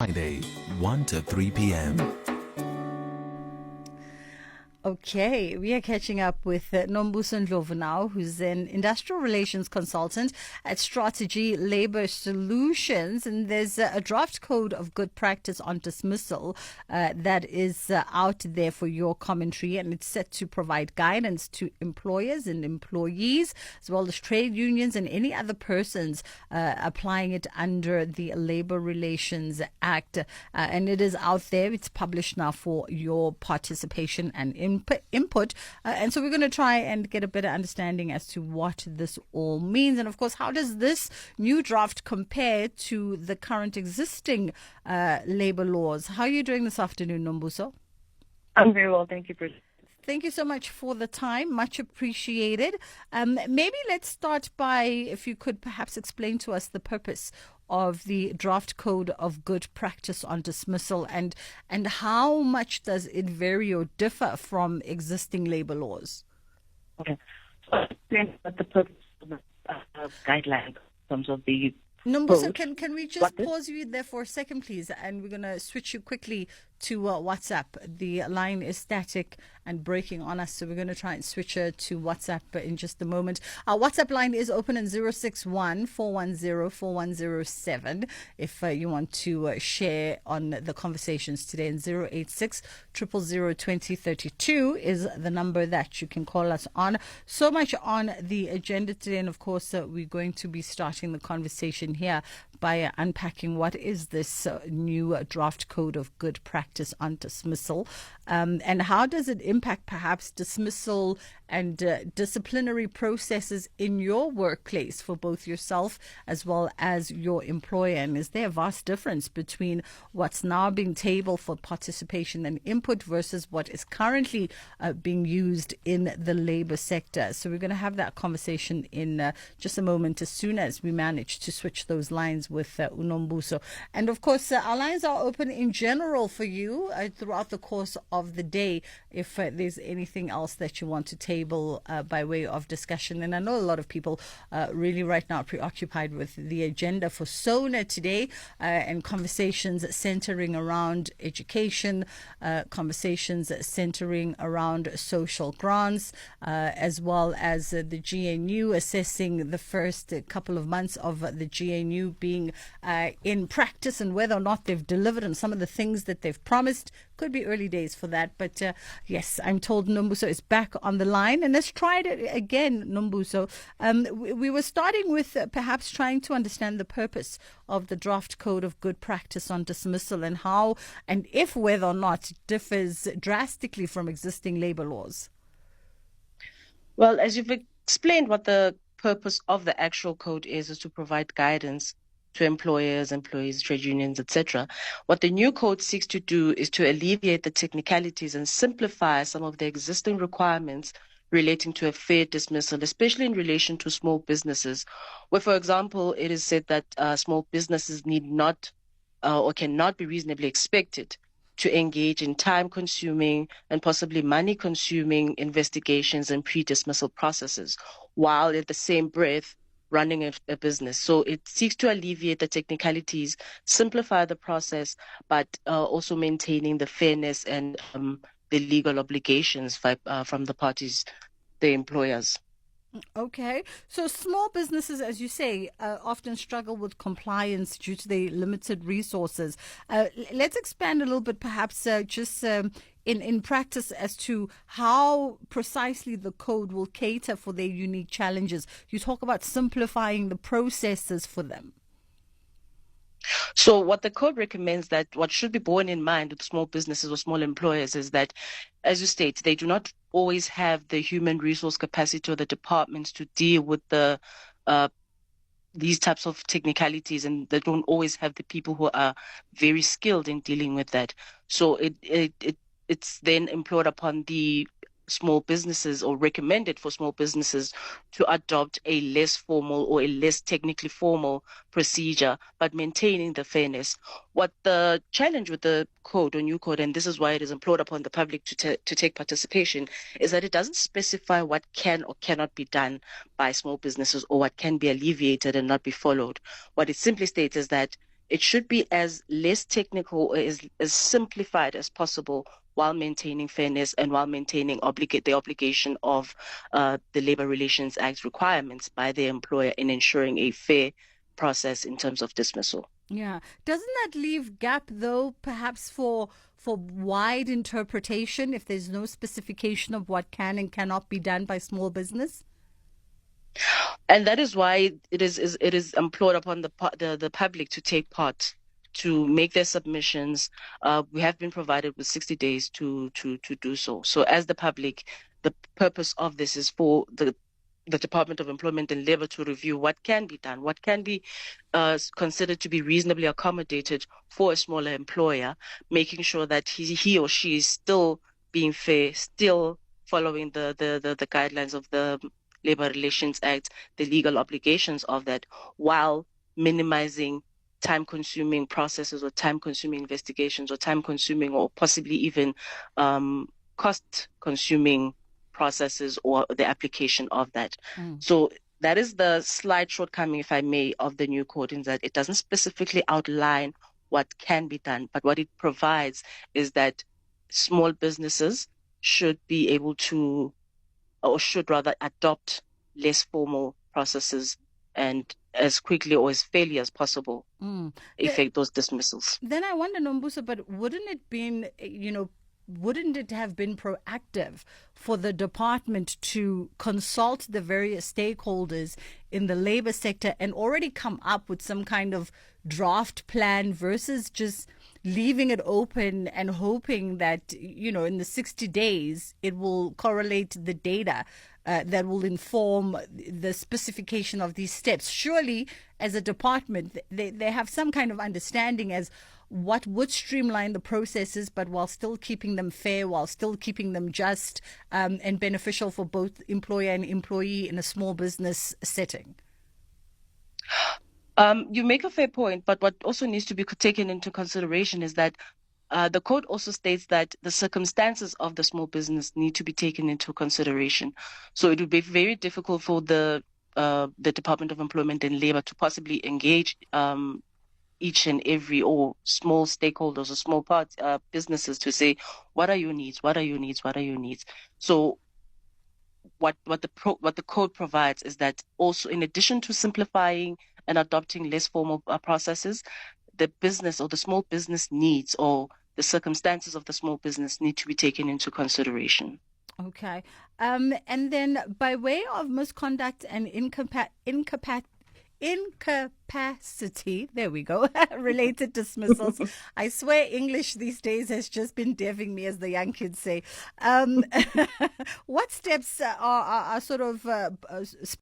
Friday, 1 to 3 p.m. Okay, we are catching up with Nombuso Ndlovu now, who's an industrial relations consultant at Strata-g Labor Solutions. And there's a draft code of good practice on dismissal that is out there for your commentary, and it's set to provide guidance to employers and employees, as well as trade unions and any other persons applying it under the Labor Relations Act. And it is out there. It's published now for your participation and input. And so we're going to try and get a better understanding as to what this all means. And of course, how does this new draft compare to the current existing labor laws? How are you doing this afternoon, Nombuso? I'm very well, thank you, Bridget. Thank you so much for the time. Much appreciated. Maybe let's start by, if you could perhaps explain to us the purpose of the draft code of good practice on dismissal, and how much does it vary or differ from existing labor laws? Okay. So I'll explain what the purpose of the guideline in terms of the Nombuso, code. can we just pause you there for a second, please? And we're going to switch you quickly to WhatsApp. The line is static and breaking on us, so we're going to try and switch her to WhatsApp in just a moment. Our WhatsApp line is open in 061-410-4107 if you want to share on the conversations today. And 086-000-2032 is the number that you can call us on. So much on the agenda today, and of course we're going to be starting the conversation here by unpacking what is this new draft code of good practice on dismissal, and how does it impact perhaps dismissal and disciplinary processes in your workplace for both yourself as well as your employer. And is there a vast difference between what's now being tabled for participation and input versus what is currently being used in the labor sector? So we're going to have that conversation in just a moment, as soon as we manage to switch those lines with Nombuso. And of course, our lines are open in general for you throughout the course of the day if there's anything else that you want to table by way of discussion. And I know a lot of people really right now are preoccupied with the agenda for SONA today, and conversations centering around education, conversations centering around social grants, as well as the GNU assessing the first couple of months of the GNU being in practice and whether or not they've delivered on some of the things that they've promised. Could be early days for that, but yes, I'm told Nombuso is back on the line, and let's try it again, Nombuso. We were starting with perhaps trying to understand the purpose of the draft code of good practice on dismissal, and how and if whether or not it differs drastically from existing labor laws. Well, as you've explained, what the purpose of the actual code is to provide guidance to employers, employees, trade unions, etc. What the new code seeks to do is to alleviate the technicalities and simplify some of the existing requirements relating to a fair dismissal, especially in relation to small businesses, where, for example, it is said that small businesses need not or cannot be reasonably expected to engage in time-consuming and possibly money-consuming investigations and pre-dismissal processes, while at the same breath running a business. So it seeks to alleviate the technicalities, simplify the process, but also maintaining the fairness and the legal obligations from the parties, the employers. Okay. So small businesses, as you say, often struggle with compliance due to their limited resources. Let's expand a little bit, perhaps just in practice, as to how precisely the code will cater for their unique challenges. You talk about simplifying the processes for them. So what the code recommends, that what should be borne in mind with small businesses or small employers, is that, as you state, they do not always have the human resource capacity or the departments to deal with the these types of technicalities, and they don't always have the people who are very skilled in dealing with that. So it's then implored upon the small businesses, or recommended for small businesses, to adopt a less formal or a less technically formal procedure, but maintaining the fairness. What the challenge with the code or new code, and this is why it is implored upon the public to take participation, is that it doesn't specify what can or cannot be done by small businesses, or what can be alleviated and not be followed. What it simply states is that it should be as less technical or as simplified as possible while maintaining fairness and while maintaining the obligation of the Labor Relations Act requirements by the employer in ensuring a fair process in terms of dismissal. Yeah. Doesn't that leave gap though, perhaps for wide interpretation if there's no specification of what can and cannot be done by small business? And that is why it is implored upon the public to take part, to make their submissions. We have been provided with 60 days to do so. So as the public, the purpose of this is for the Department of Employment and Labor to review what can be done, what can be considered to be reasonably accommodated for a smaller employer, making sure that he or she is still being fair, still following the guidelines of the Labor Relations Act, the legal obligations of that, while minimizing time-consuming processes or time-consuming investigations or time-consuming or possibly even cost-consuming processes or the application of that. Mm. So that is the slight shortcoming, if I may, of the new code, in that it doesn't specifically outline what can be done, but what it provides is that small businesses should be able to, or should rather adopt less formal processes and as quickly or as fairly as possible Mm. effect those dismissals. Then I wonder, Nombuso, but wouldn't it have been proactive for the department to consult the various stakeholders in the labor sector and already come up with some kind of draft plan versus just leaving it open and hoping that, in the 60 days, it will correlate the data that will inform the specification of these steps? Surely, as a department, they have some kind of understanding as what would streamline the processes, but while still keeping them fair, while still keeping them just and beneficial for both employer and employee in a small business setting. You make a fair point, but what also needs to be taken into consideration is that the code also states that the circumstances of the small business need to be taken into consideration. So it would be very difficult for the Department of Employment and Labor to possibly engage each and every or small stakeholders or small businesses to say, what are your needs? What are your needs? What are your needs? So what the code provides is that also, in addition to simplifying and adopting less formal processes, the business or the small business needs or the circumstances of the small business need to be taken into consideration. Okay. And then by way of misconduct and incapacity, there we go, related dismissals. I swear English these days has just been deving me, as the young kids say. What steps are sort of